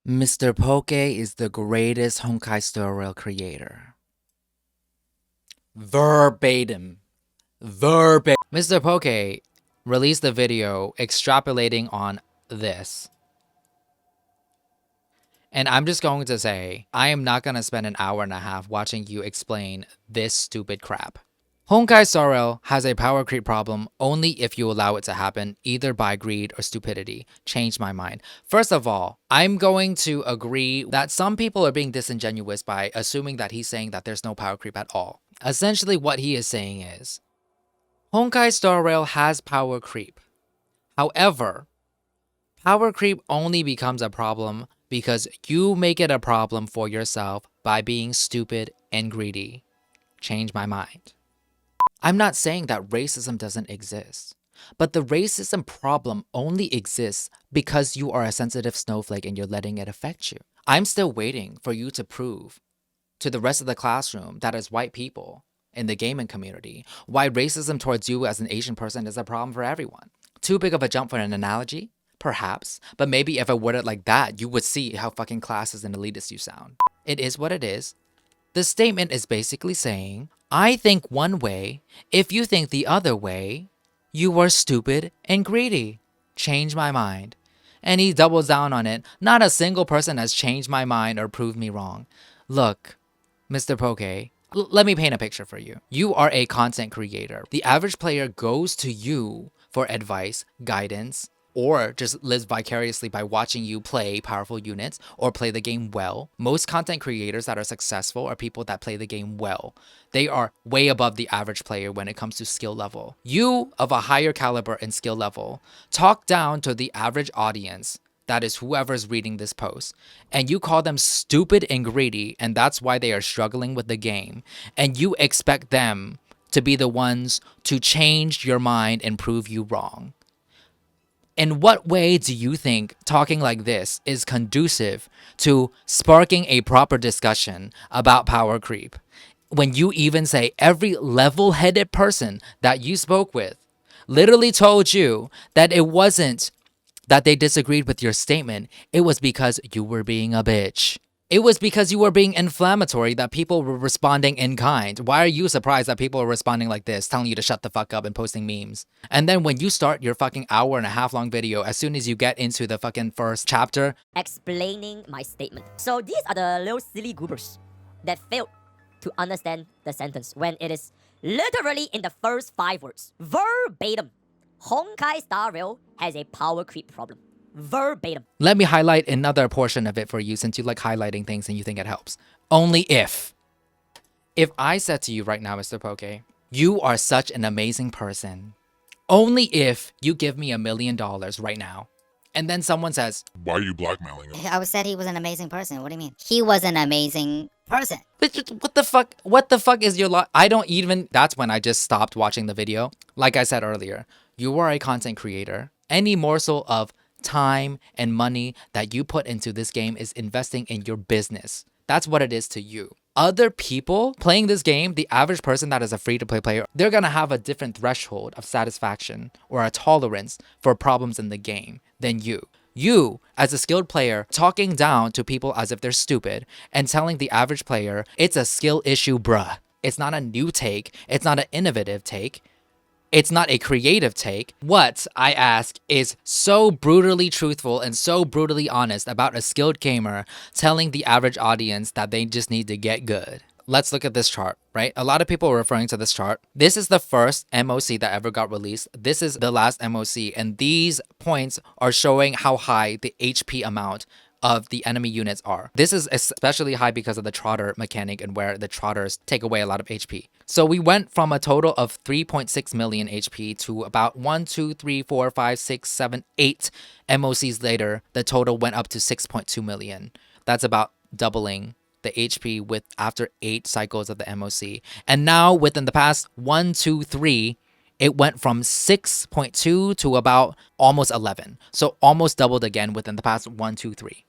Mr. Pokke is the greatest Honkai Star Rail creator. Verbatim. Mr. Pokke released a video extrapolating on this. And I'm just going to say, I am not going to spend an hour and a half watching you explain this stupid crap. Honkai Star Rail has a power creep problem only if you allow it to happen, either by greed or stupidity. Change my mind. First of all, I'm going to agree that some people are being disingenuous by assuming that he's saying that there's no power creep at all. Essentially, what he is saying is, Honkai Star Rail has power creep. However, power creep only becomes a problem because you make it a problem for yourself by being stupid and greedy. Change my mind. I'm not saying that racism doesn't exist, but the racism problem only exists because you are a sensitive snowflake and you're letting it affect you. I'm still waiting for you to prove to the rest of the classroom that is white people in the gaming community why racism towards you as an Asian person is a problem for everyone. Too big of a jump for an analogy? Perhaps, but maybe if I word it like that, you would see how fucking classist and elitist you sound. It is what it is. The statement is basically saying, I think one way, if you think the other way, you are stupid and greedy. Change my mind. And he doubles down on it. Not a single person has changed my mind or proved me wrong. Look, Mr. Pokke, let me paint a picture for you. You are a content creator. The average player goes to you for advice, guidance, or just lives vicariously by watching you play powerful units or play the game well. Most content creators that are successful are people that play the game well. They are way above the average player when it comes to skill level. You, of a higher caliber and skill level, talk down to the average audience, that is whoever's reading this post, and you call them stupid and greedy, and that's why they are struggling with the game, and you expect them to be the ones to change your mind and prove you wrong. In what way do you think talking like this is conducive to sparking a proper discussion about power creep? When you even say every level-headed person that you spoke with literally told you that it wasn't that they disagreed with your statement, it was because you were being a bitch. It was because you were being inflammatory that people were responding in kind. Why are you surprised that people are responding like this, telling you to shut the fuck up and posting memes? And then when you start your fucking hour and a half long video, as soon as you get into the fucking first chapter, explaining my statement. So these are the little silly goobers that failed to understand the sentence when it is literally in the first 5 words. Verbatim. Honkai Star Rail has a power creep problem. Verbatim. let me highlight another portion of it for you since you like highlighting things and you think it helps. Only if I said to you right now, Mr. Pokke, you are such an amazing person. Only if you give me $1 million right now. And then someone says, Why are you blackmailing him? I said he was an amazing person. What do you mean? He was an amazing person. what the fuck? What the fuck is your I don't even. That's when I just stopped watching the video. Like I said earlier, you are a content creator. Any morsel of time and money that you put into this game is investing in your business. That's what it is to you. Other people playing this game, the average person that is a free-to-play player, they're gonna have a different threshold of satisfaction or a tolerance for problems in the game than you. You, as a skilled player, talking down to people as if they're stupid and telling the average player, it's a skill issue, bruh. It's not a new take. It's not an innovative take. It's not a creative take. What, I ask, is so brutally truthful and so brutally honest about a skilled gamer telling the average audience that they just need to get good? Let's look at this chart, right? A lot of people are referring to this chart. This is the first MOC that ever got released. This is the last MOC, and these points are showing how high the HP amount of the enemy units are. This is especially high because of the trotter mechanic and where the trotters take away a lot of HP. So we went from a total of 3.6 million HP to about 1, 2, 3, 4, 5, 6, 7, 8 MOCs later, the total went up to 6.2 million. That's about doubling the HP with after 8 cycles of the MOC. And now within the past 1, 2, 3, it went from 6.2 to about almost 11. So almost doubled again within the past 1, 2, 3.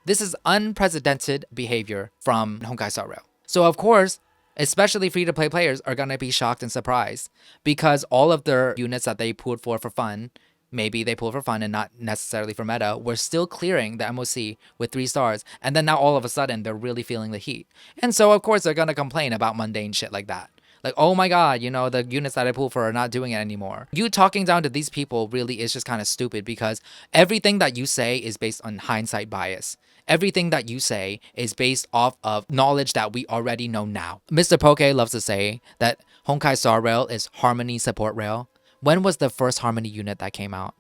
This is unprecedented behavior from Honkai Star Rail. So of course, especially free-to-play players are going to be shocked and surprised because all of their units that they pulled for fun maybe they pull for fun and not necessarily for meta, we're still clearing the MOC with 3 stars, and then now all of a sudden they're really feeling the heat. And so of course they're gonna complain about mundane shit like that. Like, oh my god, you know, the units that I pull for are not doing it anymore. You talking down to these people really is just kind of stupid because everything that you say is based on hindsight bias. Everything that you say is based off of knowledge that we already know now. Mr. Pokke loves to say that Honkai Star Rail is Harmony Support Rail. When was the first Harmony unit that came out?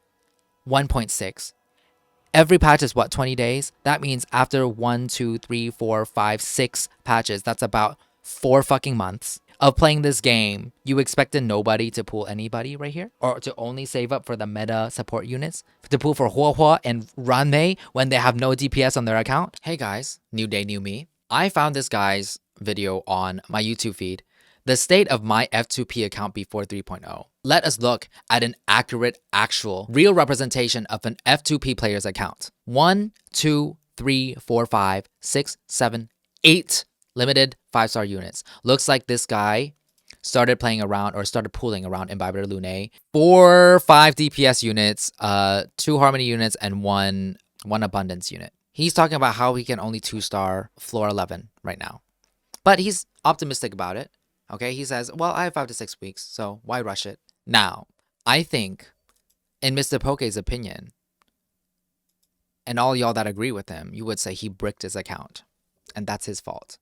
1.6. Every patch is what, 20 days? That means after 1, 2, 3, 4, 5, 6 patches, that's about 4 fucking months of playing this game. You expected nobody to pull anybody right here? Or to only save up for the meta support units? To pull for Hua Hua and Ranmei when they have no DPS on their account? Hey guys, new day, new me. I found this guy's video on my YouTube feed. The state of my F2P account before 3.0. Let us look at an accurate, actual, real representation of an F2P player's account. 1, 2, 3, 4, 5, 6, 7, 8 limited 5-star units. Looks like this guy started playing around or started pooling around Imbiber Lune. 4, 5 DPS units, 2 Harmony units, and 1 Abundance unit. He's talking about how he can only 2-star floor 11 right now. But he's optimistic about it. Okay, he says, well, I have 5 to 6 weeks, so why rush it? Now, I think, in Mr. Pokke's opinion, and all y'all that agree with him, you would say he bricked his account, and that's his fault.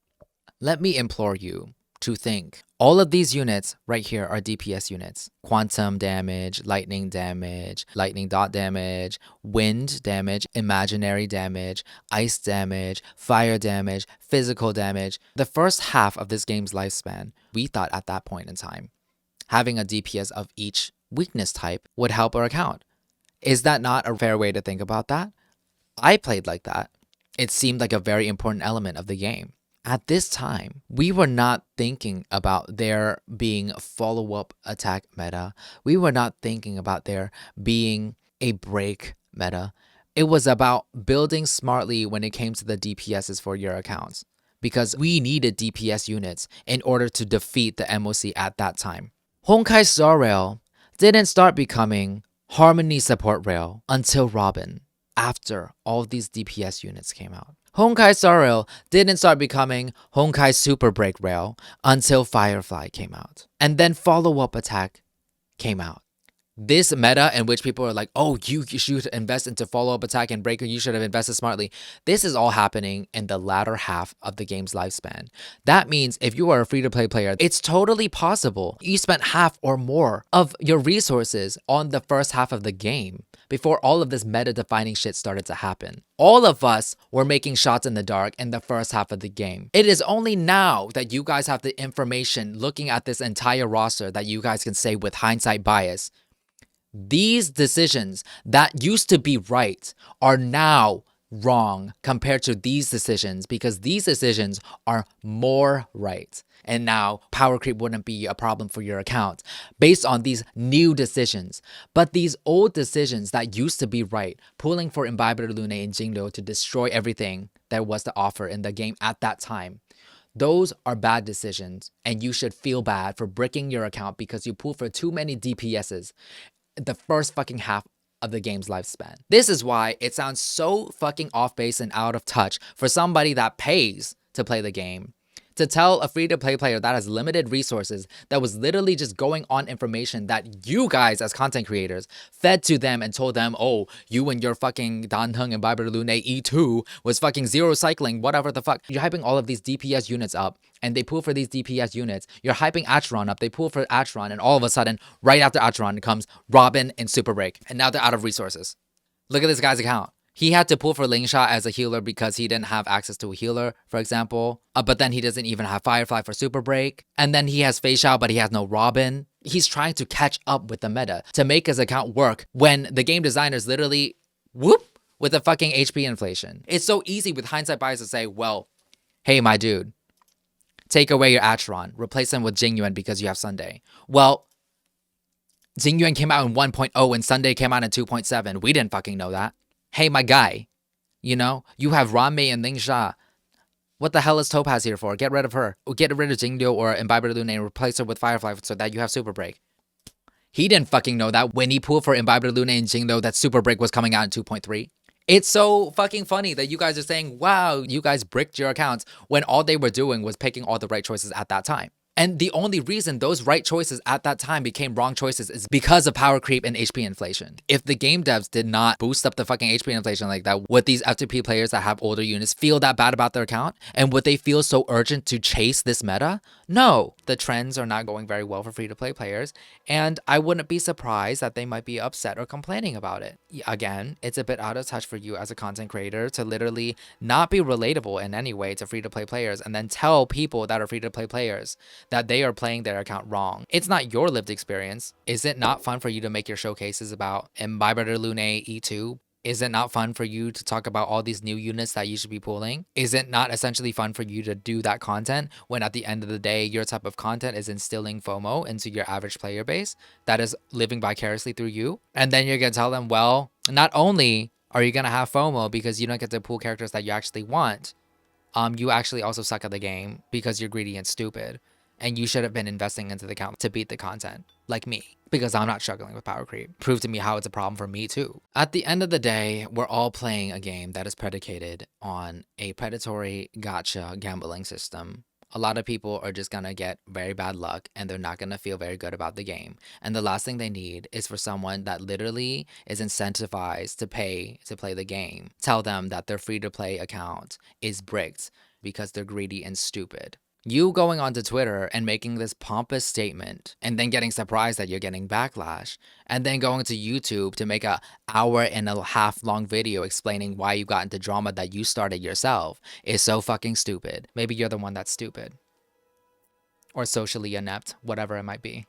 Let me implore you to think. All of these units right here are DPS units. Quantum damage, lightning dot damage, wind damage, imaginary damage, ice damage, fire damage, physical damage. The first half of this game's lifespan, we thought at that point in time, having a DPS of each weakness type would help our account. Is that not a fair way to think about that? I played like that. It seemed like a very important element of the game. At this time, we were not thinking about there being follow-up attack meta. We were not thinking about there being a break meta. It was about building smartly when it came to the DPSs for your accounts, because we needed DPS units in order to defeat the MOC at that time. Honkai Star Rail didn't start becoming Harmony Support Rail until Robin, after all these DPS units came out. Honkai Star Rail didn't start becoming Honkai Super Break Rail until Firefly came out. And then Follow-Up Attack came out. This meta in which people are like, oh, you should invest into Follow-Up Attack and Breaker, you should have invested smartly. This is all happening in the latter half of the game's lifespan. That means if you are a free-to-play player, it's totally possible you spent half or more of your resources on the first half of the game before all of this meta-defining shit started to happen. All of us were making shots in the dark in the first half of the game. It is only now that you guys have the information looking at this entire roster that you guys can say with hindsight bias, these decisions that used to be right are now wrong compared to these decisions, because these decisions are more right. And now power creep wouldn't be a problem for your account based on these new decisions. But these old decisions that used to be right, pulling for Imbiber Lune and Jingliu to destroy everything there was to offer in the game at that time, those are bad decisions, and you should feel bad for bricking your account because you pulled for too many DPSs the first fucking half of the game's lifespan. This is why it sounds so fucking off base and out of touch for somebody that pays to play the game to tell a free-to-play player that has limited resources, that was literally just going on information that you guys as content creators fed to them and told them, oh, you and your fucking Danheng and Biber Lune E2 was fucking zero cycling, whatever the fuck. You're hyping all of these DPS units up, and they pull for these DPS units. You're hyping Acheron up, they pull for Acheron, and all of a sudden, right after Acheron comes Robin and Super Break, and now they're out of resources. Look at this guy's account. He had to pull for Lingsha as a healer because he didn't have access to a healer, for example. But then he doesn't even have Firefly for Super Break. And then he has Fei Xiao, but he has no Robin. He's trying to catch up with the meta to make his account work when the game designers literally, whoop, with the fucking HP inflation. It's so easy with hindsight bias to say, well, hey, my dude, take away your Acheron, replace him with Jingyuan because you have Sunday. Well, Jingyuan came out in 1.0 and Sunday came out in 2.7. We didn't fucking know that. Hey, my guy, you know, you have Ranmei and Lingsha. What the hell is Topaz here for? Get rid of her. Or get rid of Jingliu or Imbiber Lune and replace her with Firefly so that you have Super Break. He didn't fucking know that when he pulled for Imbiber Luna and Jingdo that Super Break was coming out in 2.3. It's so fucking funny that you guys are saying, wow, you guys bricked your accounts when all they were doing was picking all the right choices at that time. And the only reason those right choices at that time became wrong choices is because of power creep and HP inflation. If the game devs did not boost up the fucking HP inflation like that, would these F2P players that have older units feel that bad about their account? And would they feel so urgent to chase this meta? No. The trends are not going very well for free-to-play players, and I wouldn't be surprised that they might be upset or complaining about it. Again, it's a bit out of touch for you as a content creator to literally not be relatable in any way to free-to-play players and then tell people that are free-to-play players that they are playing their account wrong. It's not your lived experience. Is it not fun for you to make your showcases about Imbiber Lune E2? Is it not fun for you to talk about all these new units that you should be pulling? Is it not essentially fun for you to do that content when at the end of the day, your type of content is instilling FOMO into your average player base that is living vicariously through you? And then you're going to tell them, well, not only are you going to have FOMO because you don't get to pull characters that you actually want, you actually also suck at the game because you're greedy and stupid. And you should have been investing into the account to beat the content, like me, because I'm not struggling with power creep. Prove to me how it's a problem for me too. At the end of the day, we're all playing a game that is predicated on a predatory gacha gambling system. A lot of people are just gonna get very bad luck and they're not gonna feel very good about the game. And the last thing they need is for someone that literally is incentivized to pay to play the game, tell them that their free-to-play account is bricked because they're greedy and stupid. You going onto Twitter and making this pompous statement and then getting surprised that you're getting backlash, and then going to YouTube to make a hour-and-a-half long video explaining why you got into drama that you started yourself is so fucking stupid. Maybe you're the one that's stupid. Or socially inept, whatever it might be.